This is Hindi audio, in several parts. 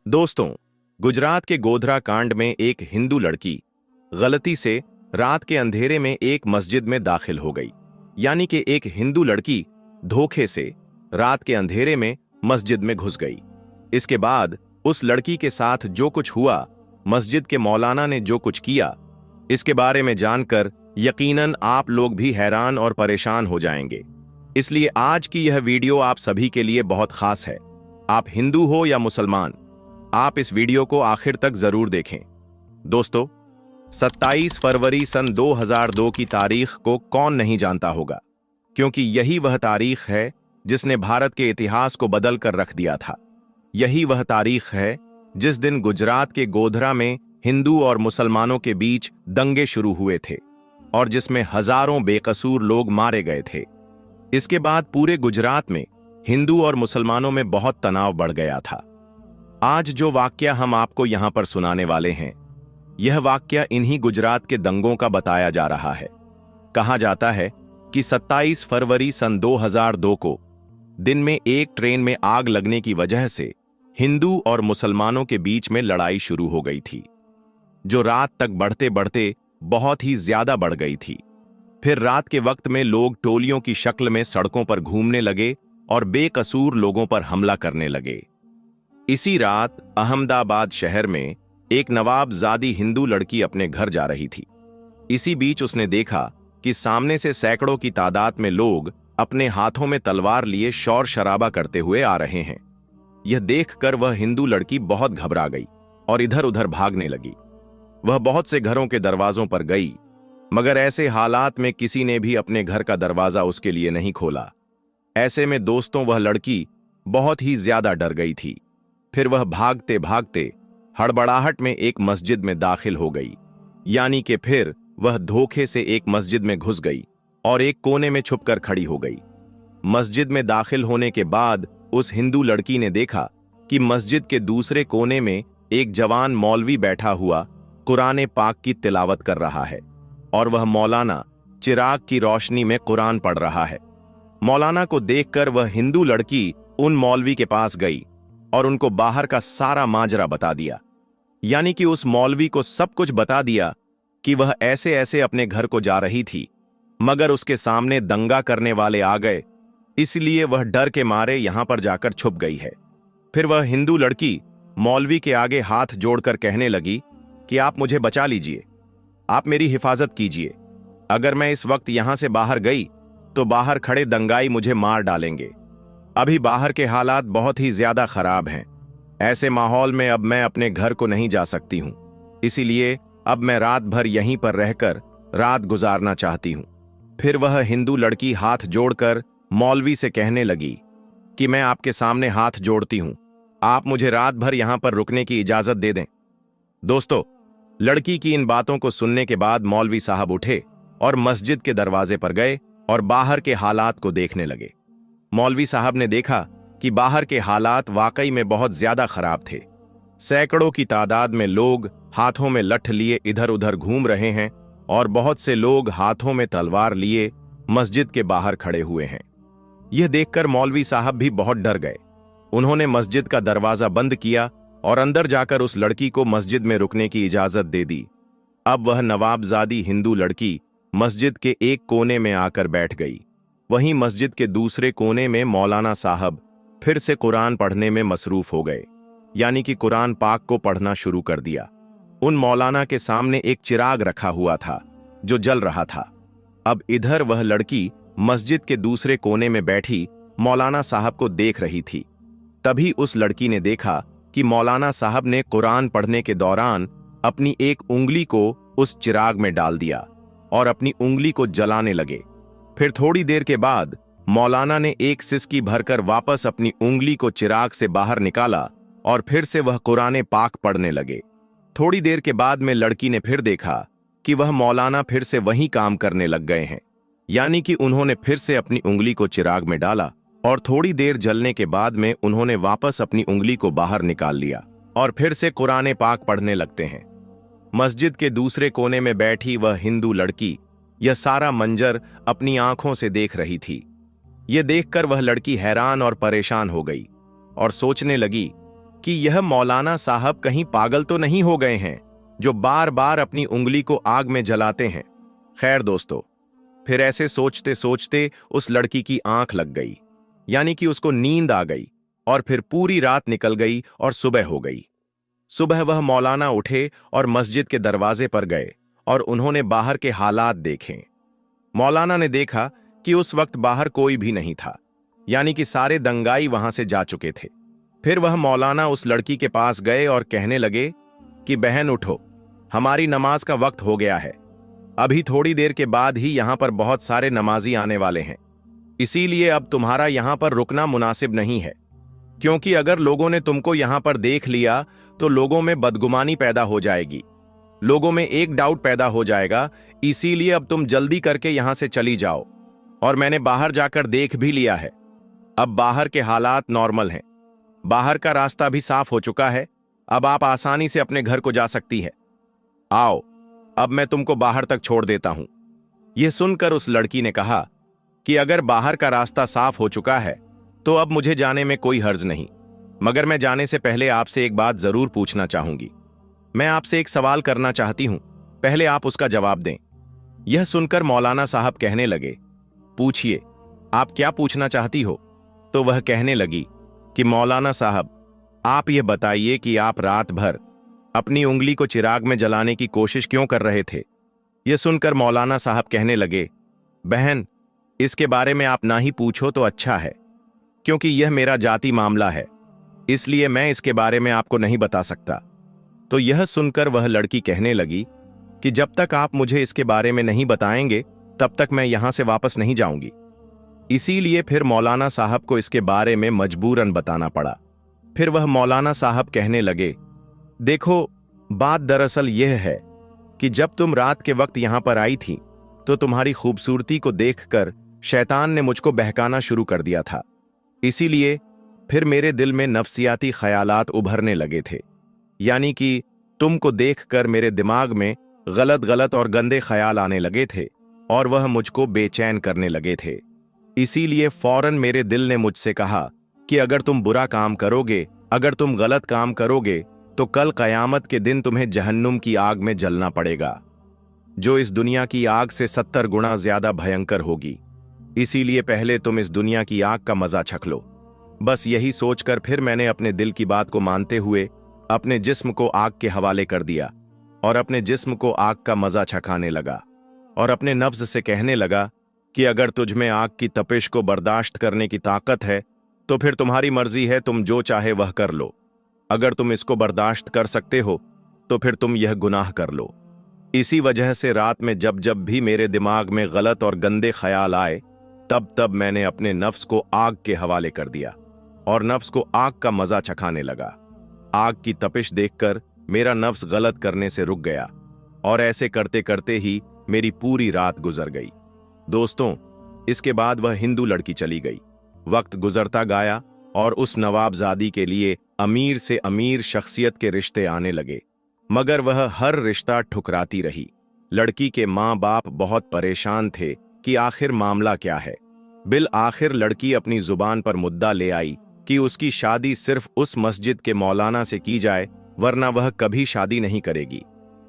दोस्तों, गुजरात के गोधरा कांड में एक हिंदू लड़की गलती से रात के अंधेरे में एक मस्जिद में दाखिल हो गई। यानी कि एक हिंदू लड़की धोखे से रात के अंधेरे में मस्जिद में घुस गई। इसके बाद उस लड़की के साथ जो कुछ हुआ, मस्जिद के मौलाना ने जो कुछ किया, इसके बारे में जानकर यकीनन आप लोग भी हैरान और परेशान हो जाएंगे। इसलिए आज की यह वीडियो आप सभी के लिए बहुत खास है। आप हिंदू हो या मुसलमान, आप इस वीडियो को आखिर तक जरूर देखें। दोस्तों, 27 फरवरी सन 2002 की तारीख को कौन नहीं जानता होगा, क्योंकि यही वह तारीख है जिसने भारत के इतिहास को बदल कर रख दिया था। यही वह तारीख है जिस दिन गुजरात के गोधरा में हिंदू और मुसलमानों के बीच दंगे शुरू हुए थे और जिसमें हजारों बेकसूर लोग मारे गए थे। इसके बाद पूरे गुजरात में हिंदू और मुसलमानों में बहुत तनाव बढ़ गया था। आज जो वाकया हम आपको यहां पर सुनाने वाले हैं, यह वाकया इन्हीं गुजरात के दंगों का बताया जा रहा है। कहा जाता है कि 27 फरवरी सन 2002 को दिन में एक ट्रेन में आग लगने की वजह से हिंदू और मुसलमानों के बीच में लड़ाई शुरू हो गई थी, जो रात तक बढ़ते बढ़ते बहुत ही ज्यादा बढ़ गई थी। फिर रात के वक्त में लोग टोलियों की शक्ल में सड़कों पर घूमने लगे और बेकसूर लोगों पर हमला करने लगे। इसी रात अहमदाबाद शहर में एक नवाबजादी हिंदू लड़की अपने घर जा रही थी। इसी बीच उसने देखा कि सामने से सैकड़ों की तादाद में लोग अपने हाथों में तलवार लिए शोर शराबा करते हुए आ रहे हैं। यह देखकर वह हिंदू लड़की बहुत घबरा गई और इधर उधर भागने लगी। वह बहुत से घरों के दरवाजों पर गई, मगर ऐसे हालात में किसी ने भी अपने घर का दरवाजा उसके लिए नहीं खोला। ऐसे में दोस्तों, वह लड़की बहुत ही ज्यादा डर गई थी। फिर वह भागते भागते हड़बड़ाहट में एक मस्जिद में दाखिल हो गई। यानी कि फिर वह धोखे से एक मस्जिद में घुस गई और एक कोने में छुपकर खड़ी हो गई। मस्जिद में दाखिल होने के बाद उस हिंदू लड़की ने देखा कि मस्जिद के दूसरे कोने में एक जवान मौलवी बैठा हुआ कुरान पाक की तिलावत कर रहा है और वह मौलाना चिराग की रोशनी में कुरान पढ़ रहा है। मौलाना को देखकर वह हिंदू लड़की उन मौलवी के पास गई और उनको बाहर का सारा माजरा बता दिया। यानी कि उस मौलवी को सब कुछ बता दिया कि वह ऐसे ऐसे अपने घर को जा रही थी, मगर उसके सामने दंगा करने वाले आ गए, इसलिए वह डर के मारे यहां पर जाकर छुप गई है। फिर वह हिंदू लड़की मौलवी के आगे हाथ जोड़कर कहने लगी कि आप मुझे बचा लीजिए, आप मेरी हिफाजत कीजिए। अगर मैं इस वक्त यहां से बाहर गई तो बाहर खड़े दंगाई मुझे मार डालेंगे। अभी बाहर के हालात बहुत ही ज्यादा खराब हैं। ऐसे माहौल में अब मैं अपने घर को नहीं जा सकती हूं, इसीलिए अब मैं रात भर यहीं पर रहकर रात गुजारना चाहती हूं। फिर वह हिंदू लड़की हाथ जोड़कर मौलवी से कहने लगी कि मैं आपके सामने हाथ जोड़ती हूं, आप मुझे रात भर यहां पर रुकने की इजाजत दे दें। दोस्तों, लड़की की इन बातों को सुनने के बाद मौलवी साहब उठे और मस्जिद के दरवाजे पर गए और बाहर के हालात को देखने लगे। मौलवी साहब ने देखा कि बाहर के हालात वाकई में बहुत ज्यादा खराब थे। सैकड़ों की तादाद में लोग हाथों में लठ लिए इधर उधर घूम रहे हैं और बहुत से लोग हाथों में तलवार लिए मस्जिद के बाहर खड़े हुए हैं। यह देखकर मौलवी साहब भी बहुत डर गए। उन्होंने मस्जिद का दरवाजा बंद किया और अंदर जाकर उस लड़की को मस्जिद में रुकने की इजाजत दे दी। अब वह नवाबजादी हिंदू लड़की मस्जिद के एक कोने में आकर बैठ गई। वहीं मस्जिद के दूसरे कोने में मौलाना साहब फिर से कुरान पढ़ने में मसरूफ हो गए, यानी कि कुरान पाक को पढ़ना शुरू कर दिया। उन मौलाना के सामने एक चिराग रखा हुआ था जो जल रहा था। अब इधर वह लड़की मस्जिद के दूसरे कोने में बैठी मौलाना साहब को देख रही थी। तभी उस लड़की ने देखा कि मौलाना साहब ने कुरान पढ़ने के दौरान अपनी एक उंगली को उस चिराग में डाल दिया और अपनी उंगली को जलाने लगे। फिर थोड़ी देर के बाद मौलाना ने एक सिसकी भरकर वापस अपनी उंगली को चिराग से बाहर निकाला और फिर से वह कुरान पाक पढ़ने लगे। थोड़ी देर के बाद में लड़की ने फिर देखा कि वह मौलाना फिर से वही काम करने लग गए हैं, यानी कि उन्होंने फिर से अपनी उंगली को चिराग में डाला और थोड़ी देर जलने के बाद में उन्होंने वापस अपनी उंगली को बाहर निकाल लिया और फिर से कुरान पाक पढ़ने लगते हैं। मस्जिद के दूसरे कोने में बैठी वह हिंदू लड़की यह सारा मंजर अपनी आंखों से देख रही थी। ये देखकर वह लड़की हैरान और परेशान हो गई और सोचने लगी कि यह मौलाना साहब कहीं पागल तो नहीं हो गए हैं जो बार बार अपनी उंगली को आग में जलाते हैं। खैर दोस्तों, फिर ऐसे सोचते सोचते उस लड़की की आंख लग गई, यानी कि उसको नींद आ गई और फिर पूरी रात निकल गई और सुबह हो गई। सुबह वह मौलाना उठे और मस्जिद के दरवाजे पर गए और उन्होंने बाहर के हालात देखे। मौलाना ने देखा कि उस वक्त बाहर कोई भी नहीं था, यानी कि सारे दंगाई वहां से जा चुके थे। फिर वह मौलाना उस लड़की के पास गए और कहने लगे कि बहन उठो, हमारी नमाज का वक्त हो गया है। अभी थोड़ी देर के बाद ही यहां पर बहुत सारे नमाजी आने वाले हैं, इसीलिए अब तुम्हारा यहां पर रुकना मुनासिब नहीं है, क्योंकि अगर लोगों ने तुमको यहां पर देख लिया तो लोगों में बदगुमानी पैदा हो जाएगी, लोगों में एक डाउट पैदा हो जाएगा। इसीलिए अब तुम जल्दी करके यहां से चली जाओ। और मैंने बाहर जाकर देख भी लिया है, अब बाहर के हालात नॉर्मल हैं, बाहर का रास्ता भी साफ हो चुका है, अब आप आसानी से अपने घर को जा सकती है। आओ, अब मैं तुमको बाहर तक छोड़ देता हूं। यह सुनकर उस लड़की ने कहा कि अगर बाहर का रास्ता साफ हो चुका है तो अब मुझे जाने में कोई हर्ज नहीं, मगर मैं जाने से पहले आपसे एक बात जरूर पूछना चाहूंगी। मैं आपसे एक सवाल करना चाहती हूं, पहले आप उसका जवाब दें। यह सुनकर मौलाना साहब कहने लगे, पूछिए, आप क्या पूछना चाहती हो? तो वह कहने लगी कि मौलाना साहब, आप यह बताइए कि आप रात भर अपनी उंगली को चिराग में जलाने की कोशिश क्यों कर रहे थे? यह सुनकर मौलाना साहब कहने लगे, बहन, इसके बारे में आप ना ही पूछो तो अच्छा है, क्योंकि यह मेरा जाति मामला है, इसलिए मैं इसके बारे में आपको नहीं बता सकता। तो यह सुनकर वह लड़की कहने लगी कि जब तक आप मुझे इसके बारे में नहीं बताएंगे तब तक मैं यहां से वापस नहीं जाऊंगी। इसीलिए फिर मौलाना साहब को इसके बारे में मजबूरन बताना पड़ा। फिर वह मौलाना साहब कहने लगे, देखो, बात दरअसल यह है कि जब तुम रात के वक्त यहां पर आई थी तो तुम्हारी खूबसूरती को देखकर शैतान ने मुझको बहकाना शुरू कर दिया था। इसीलिए फिर मेरे दिल में नफ्सियाती ख्यालात उभरने लगे थे, यानी कि तुमको देखकर मेरे दिमाग में गलत गलत और गंदे ख्याल आने लगे थे और वह मुझको बेचैन करने लगे थे। इसीलिए फौरन मेरे दिल ने मुझसे कहा कि अगर तुम बुरा काम करोगे, अगर तुम गलत काम करोगे तो कल कयामत के दिन तुम्हें जहन्नुम की आग में जलना पड़ेगा, जो इस दुनिया की आग से 70 गुना ज्यादा भयंकर होगी। इसीलिए पहले तुम इस दुनिया की आग का मजा चख लो। बस यही सोचकर फिर मैंने अपने दिल की बात को मानते हुए अपने जिस्म को आग के हवाले कर दिया और अपने जिस्म को आग का मजा चखाने लगा और अपने नफ्स से कहने लगा कि अगर तुझ में आग की तपिश को बर्दाश्त करने की ताकत है तो फिर तुम्हारी मर्जी है, तुम जो चाहे वह कर लो। अगर तुम इसको बर्दाश्त कर सकते हो तो फिर तुम यह गुनाह कर लो। इसी वजह से रात में जब जब भी मेरे दिमाग में गलत और गंदे ख्याल आए तब तब मैंने अपने नफ्स को आग के हवाले कर दिया और नफ्स को आग का मजा चखाने लगा। आग की तपिश देखकर मेरा नफ्स गलत करने से रुक गया और ऐसे करते करते ही मेरी पूरी रात गुजर गई। दोस्तों, इसके बाद वह हिंदू लड़की चली गई। वक्त गुजरता गया और उस नवाबजादी के लिए अमीर से अमीर शख्सियत के रिश्ते आने लगे, मगर वह हर रिश्ता ठुकराती रही। लड़की के माँ बाप बहुत परेशान थे कि आखिर मामला क्या है। बिल आखिर लड़की अपनी जुबान पर मुद्दा ले आई कि उसकी शादी सिर्फ उस मस्जिद के मौलाना से की जाए, वरना वह कभी शादी नहीं करेगी।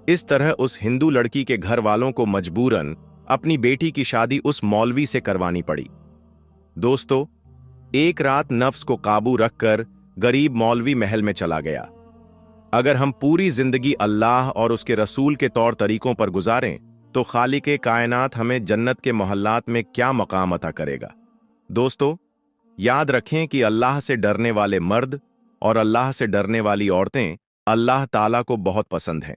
इस तरह उस हिंदू लड़की के घर वालों को मजबूरन अपनी बेटी की शादी उस मौलवी से करवानी पड़ी। दोस्तों, एक रात नफ्स को काबू रखकर गरीब मौलवी महल में चला गया। अगर हम पूरी जिंदगी अल्लाह और उसके रसूल के तौर तरीकों पर गुजारें तो खालिक कायनात हमें जन्नत के मोहल्लात में क्या मकाम अता करेगा। दोस्तों, याद रखें कि अल्लाह से डरने वाले मर्द और अल्लाह से डरने वाली औरतें अल्लाह ताला को बहुत पसंद हैं।